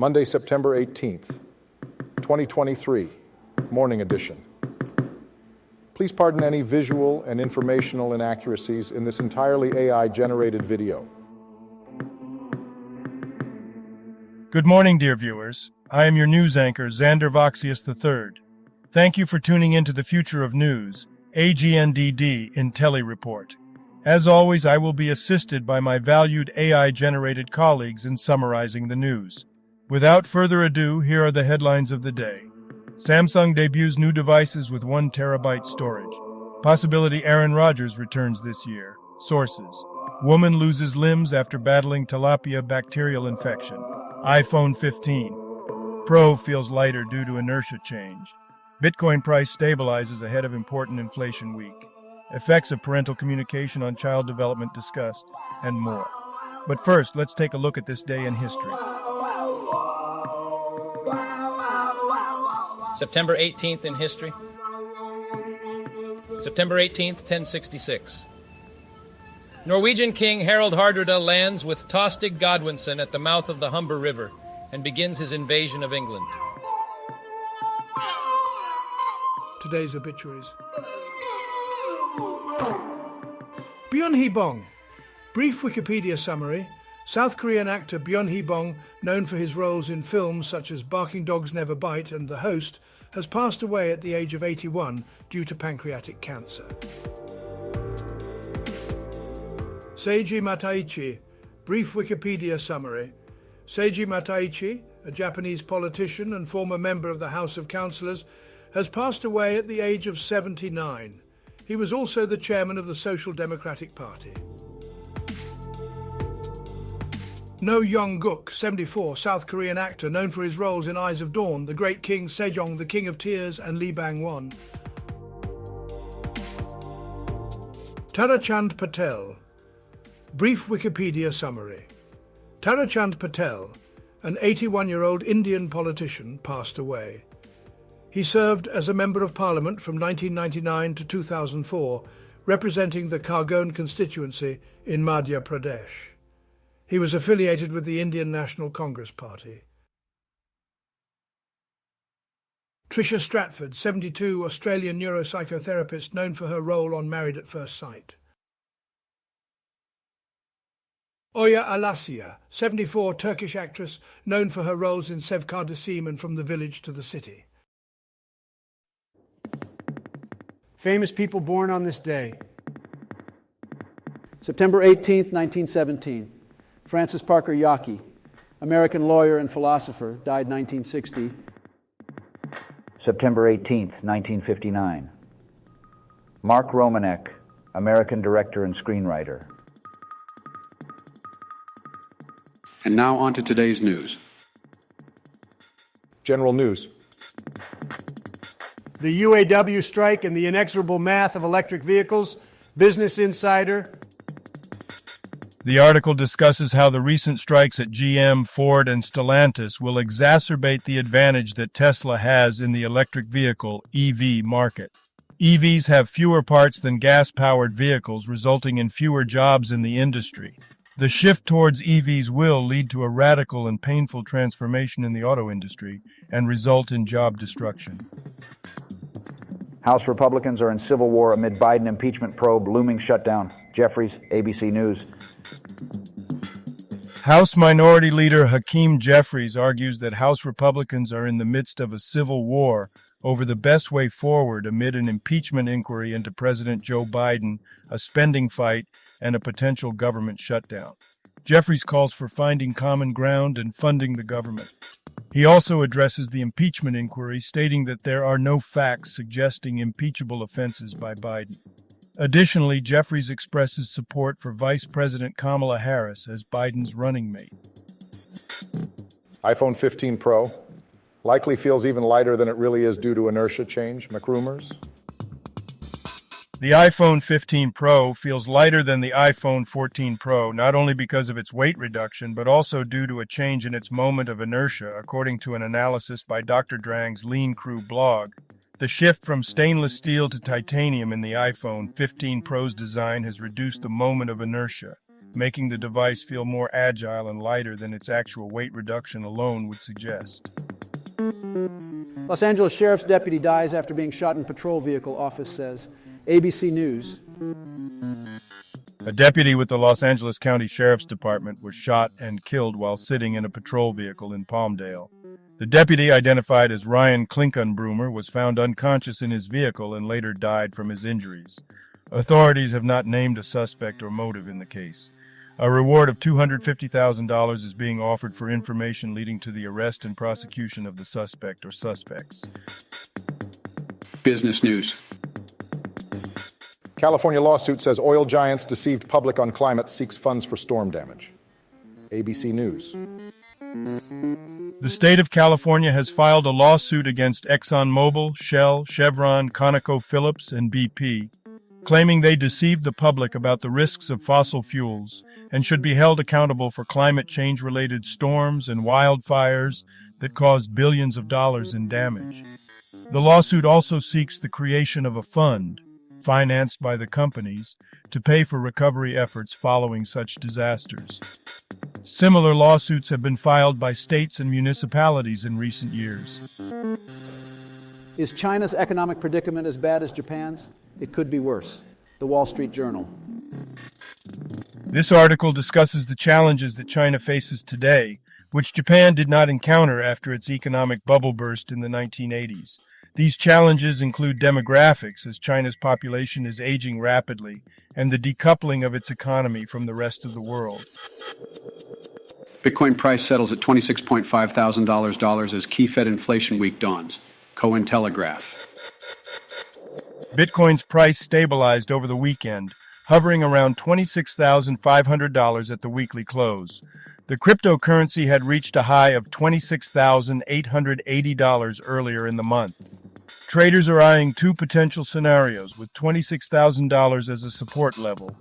Monday, September 18th, 2023, morning edition. Please pardon any visual and informational inaccuracies in this entirely AI-generated video. Good morning, dear viewers. I am your news anchor, Xander Voxius III. Thank you for tuning into the future of news, AGNDD Intellireport. As always, I will be assisted by my valued AI-generated colleagues in summarizing the news. Without further ado, here are the headlines of the day. Samsung debuts new devices with 1 terabyte storage. Possibility Aaron Rodgers returns this year. Sources: woman loses limbs after battling tilapia bacterial infection. iPhone 15 Pro feels lighter due to inertia change. Bitcoin price stabilizes ahead of important inflation week. Effects of parental communication on child development discussed, and more. But first, let's take a look at this day in history. September 18th in history. September 18th, 1066. Norwegian King Harald Hardrada lands with Tostig Godwinson at the mouth of the Humber River and begins his invasion of England. Today's obituaries. Byun Hee-bong. Brief Wikipedia summary. South Korean actor Byun Hee-bong, known for his roles in films such as Barking Dogs Never Bite and The Host, has passed away at the age of 81 due to pancreatic cancer. Seiji Mataichi. Brief Wikipedia summary. Seiji Mataichi, a Japanese politician and former member of the House of Councillors, has passed away at the age of 79. He was also the chairman of the Social Democratic Party. No Young-guk, 74, South Korean actor known for his roles in Eyes of Dawn, The Great King Sejong, The King of Tears, and Lee Bang-won. Tarachand Patel. Brief Wikipedia summary. Tarachand Patel, an 81-year-old Indian politician, passed away. He served as a Member of Parliament from 1999 to 2004, representing the Khargone constituency in Madhya Pradesh. He was affiliated with the Indian National Congress Party. Tricia Stratford, 72, Australian neuropsychotherapist known for her role on Married at First Sight. Oya Alasia, 74, Turkish actress known for her roles in Sevkardesim and From the Village to the City. Famous people born on this day. September 18th, 1917. Francis Parker Yockey, American lawyer and philosopher, died 1960. September 18th, 1959. Mark Romanek, American director and screenwriter. And now on to today's news. General news. The UAW strike and the inexorable math of electric vehicles. Business Insider. The article discusses how the recent strikes at GM, Ford, and Stellantis will exacerbate the advantage that Tesla has in the electric vehicle (EV) market. EVs have fewer parts than gas-powered vehicles, resulting in fewer jobs in the industry. The shift towards EVs will lead to a radical and painful transformation in the auto industry and result in job destruction. House Republicans are in civil war amid Biden impeachment probe, looming shutdown. Jeffries, ABC News. House Minority Leader Hakeem Jeffries argues that House Republicans are in the midst of a civil war over the best way forward amid an impeachment inquiry into President Joe Biden, a spending fight, and a potential government shutdown. Jeffries calls for finding common ground and funding the government. He also addresses the impeachment inquiry, stating that there are no facts suggesting impeachable offenses by Biden. Additionally, Jeffries expresses support for Vice President Kamala Harris as Biden's running mate. iPhone 15 Pro likely feels even lighter than it really is due to inertia change. McRumors. The iPhone 15 Pro feels lighter than the iPhone 14 Pro, not only because of its weight reduction, but also due to a change in its moment of inertia, according to an analysis by Dr. Drang's Lean Crew blog. The shift from stainless steel to titanium in the iPhone 15 Pro's design has reduced the moment of inertia. making the device feel more agile and lighter than its actual weight reduction alone would suggest. Los Angeles Sheriff's deputy dies after being shot in patrol vehicle, office says. ABC News. A deputy with the Los Angeles County Sheriff's Department was shot and killed while sitting in a patrol vehicle in Palmdale. The deputy, identified as Ryan Klinkenbroomer, was found unconscious in his vehicle and later died from his injuries. Authorities have not named a suspect or motive in the case. A reward of $250,000 is being offered for information leading to the arrest and prosecution of the suspect or suspects. Business news. California lawsuit says oil giants deceived public on climate, seeks funds for storm damage. ABC News. The state of California has filed a lawsuit against ExxonMobil, Shell, Chevron, ConocoPhillips, and BP, claiming they deceived the public about the risks of fossil fuels and should be held accountable for climate change-related storms and wildfires that caused billions of dollars in damage. The lawsuit also seeks the creation of a fund, financed by the companies, to pay for recovery efforts following such disasters. Similar lawsuits have been filed by states and municipalities in recent years. Is China's economic predicament as bad as Japan's? It could be worse. The Wall Street Journal. This article discusses the challenges that China faces today, which Japan did not encounter after its economic bubble burst in the 1980s. These challenges include demographics, as China's population is aging rapidly, and the decoupling of its economy from the rest of the world. Bitcoin price settles at $26.5 thousand as key Fed inflation week dawns. Intellireport. Bitcoin's price stabilized over the weekend, hovering around $26,500 at the weekly close. The cryptocurrency had reached a high of $26,880 earlier in the month. Traders are eyeing two potential scenarios, with $26,000 as a support level.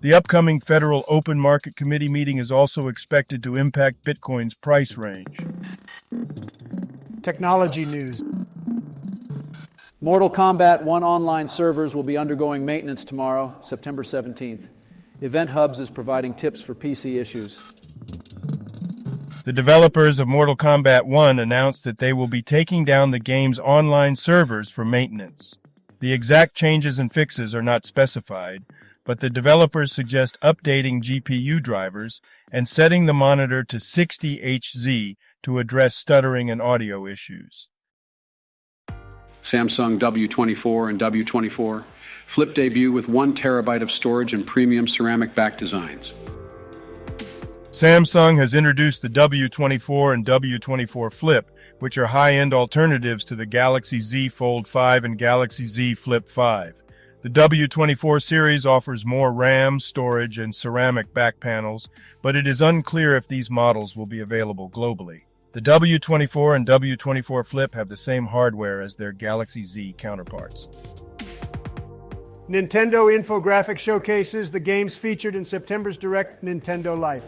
The upcoming Federal Open Market Committee meeting is also expected to impact Bitcoin's price range. Technology news. Mortal Kombat 1 online servers will be undergoing maintenance tomorrow, September 17th. Event Hubs is providing tips for PC issues. The developers of Mortal Kombat 1 announced that they will be taking down the game's online servers for maintenance. The exact changes and fixes are not specified, but the developers suggest updating GPU drivers and setting the monitor to 60 Hz to address stuttering and audio issues. Samsung W24 and W24 Flip debut with 1 terabyte of storage and premium ceramic back designs. Samsung has introduced the W24 and W24 Flip, which are high-end alternatives to the Galaxy Z Fold 5 and Galaxy Z Flip 5. The W24 series offers more RAM, storage, and ceramic back panels, but it is unclear if these models will be available globally. The W24 and W24 Flip have the same hardware as their Galaxy Z counterparts. Nintendo infographic showcases the games featured in September's Direct Nintendo Life.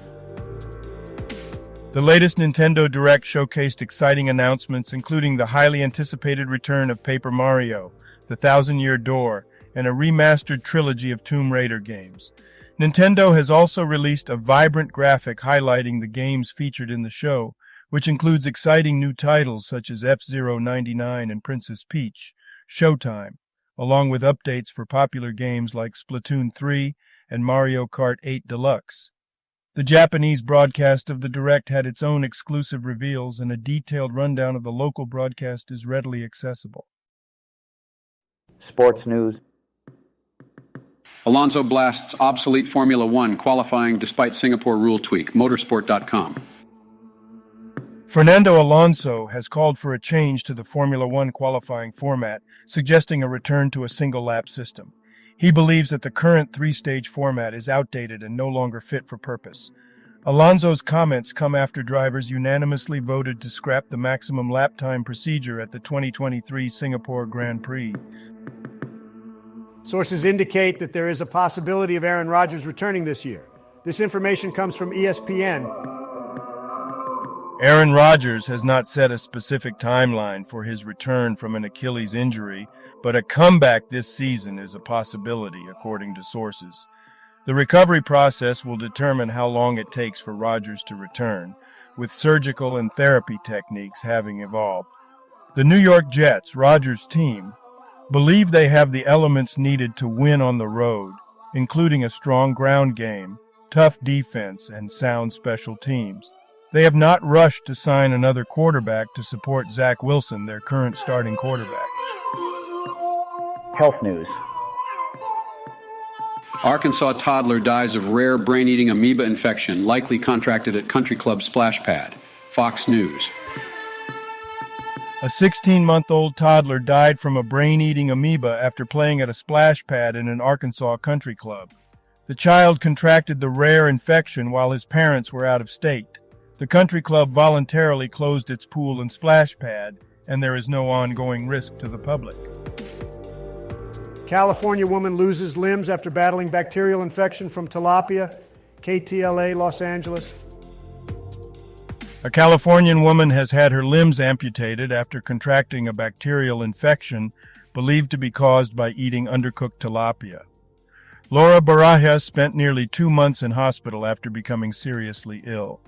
The latest Nintendo Direct showcased exciting announcements, including the highly anticipated return of Paper Mario, The Thousand-Year Door, and a remastered trilogy of Tomb Raider games. Nintendo has also released a vibrant graphic highlighting the games featured in the show, which includes exciting new titles such as F-Zero 99 and Princess Peach, Showtime, along with updates for popular games like Splatoon 3 and Mario Kart 8 Deluxe. The Japanese broadcast of the Direct had its own exclusive reveals, and a detailed rundown of the local broadcast is readily accessible. Sports news. Alonso blasts obsolete Formula One qualifying despite Singapore rule tweak. Motorsport.com. Fernando Alonso has called for a change to the Formula One qualifying format, suggesting a return to a single-lap system. He believes that the current three-stage format is outdated and no longer fit for purpose. Alonso's comments come after drivers unanimously voted to scrap the maximum lap time procedure at the 2023 Singapore Grand Prix. Sources indicate that there is a possibility of Aaron Rodgers returning this year. This information comes from ESPN. Aaron Rodgers has not set a specific timeline for his return from an Achilles injury, but a comeback this season is a possibility, according to sources. The recovery process will determine how long it takes for Rogers to return, with surgical and therapy techniques having evolved. The New York Jets, Rogers' team, believe they have the elements needed to win on the road, including a strong ground game, tough defense, and sound special teams. They have not rushed to sign another quarterback to support Zach Wilson, their current starting quarterback. Health news. Arkansas toddler dies of rare brain-eating amoeba infection, likely contracted at country club splash pad. Fox News. A 16-month-old toddler died from a brain-eating amoeba after playing at a splash pad in an Arkansas country club. The child contracted the rare infection while his parents were out of state. The country club voluntarily closed its pool and splash pad, and there is no ongoing risk to the public. California woman loses limbs after battling bacterial infection from tilapia. KTLA, Los Angeles. A Californian woman has had her limbs amputated after contracting a bacterial infection believed to be caused by eating undercooked tilapia. Laura Barajas spent nearly 2 months in hospital after becoming seriously ill.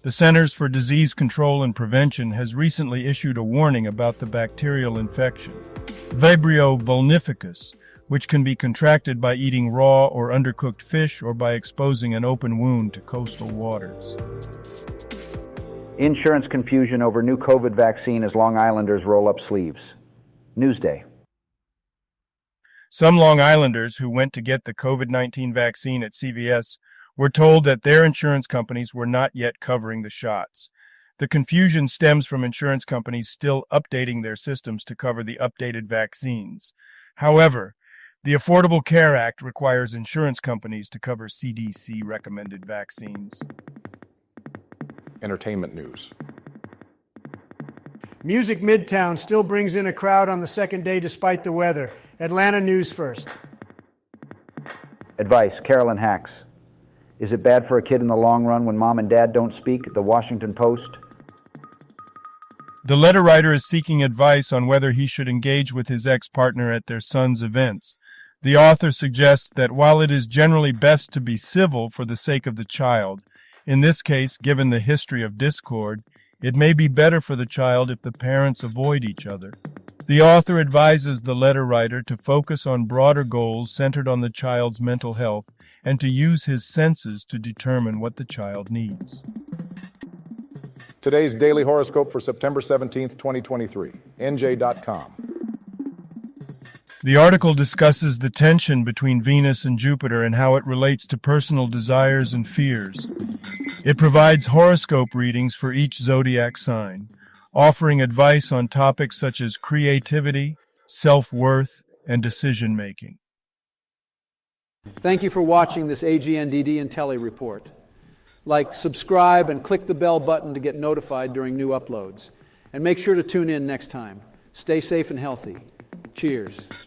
The Centers for Disease Control and Prevention has recently issued a warning about the bacterial infection, Vibrio vulnificus, which can be contracted by eating raw or undercooked fish or by exposing an open wound to coastal waters. Insurance confusion over new COVID vaccine as Long Islanders roll up sleeves. Newsday. Some Long Islanders who went to get the COVID-19 vaccine at CVS were told that their insurance companies were not yet covering the shots. The confusion stems from insurance companies still updating their systems to cover the updated vaccines. However, the Affordable Care Act requires insurance companies to cover CDC-recommended vaccines. Entertainment news. Music Midtown still brings in a crowd on the second day despite the weather. Atlanta news first. Advice, Carolyn Hacks. Is it bad for a kid in the long run when mom and dad don't speak? The Washington Post. The letter writer is seeking advice on whether he should engage with his ex-partner at their son's events. The author suggests that while it is generally best to be civil for the sake of the child, in this case, given the history of discord, it may be better for the child if the parents avoid each other. The author advises the letter writer to focus on broader goals centered on the child's mental health and to use his senses to determine what the child needs. Today's daily horoscope for September 17th, 2023. NJ.com. The article discusses the tension between Venus and Jupiter and how it relates to personal desires and fears. It provides horoscope readings for each zodiac sign, offering advice on topics such as creativity, self-worth, and decision-making. Thank you for watching this AGNDD Intellireport. Like, subscribe, and click the bell button to get notified during new uploads. And make sure to tune in next time. Stay safe and healthy. Cheers.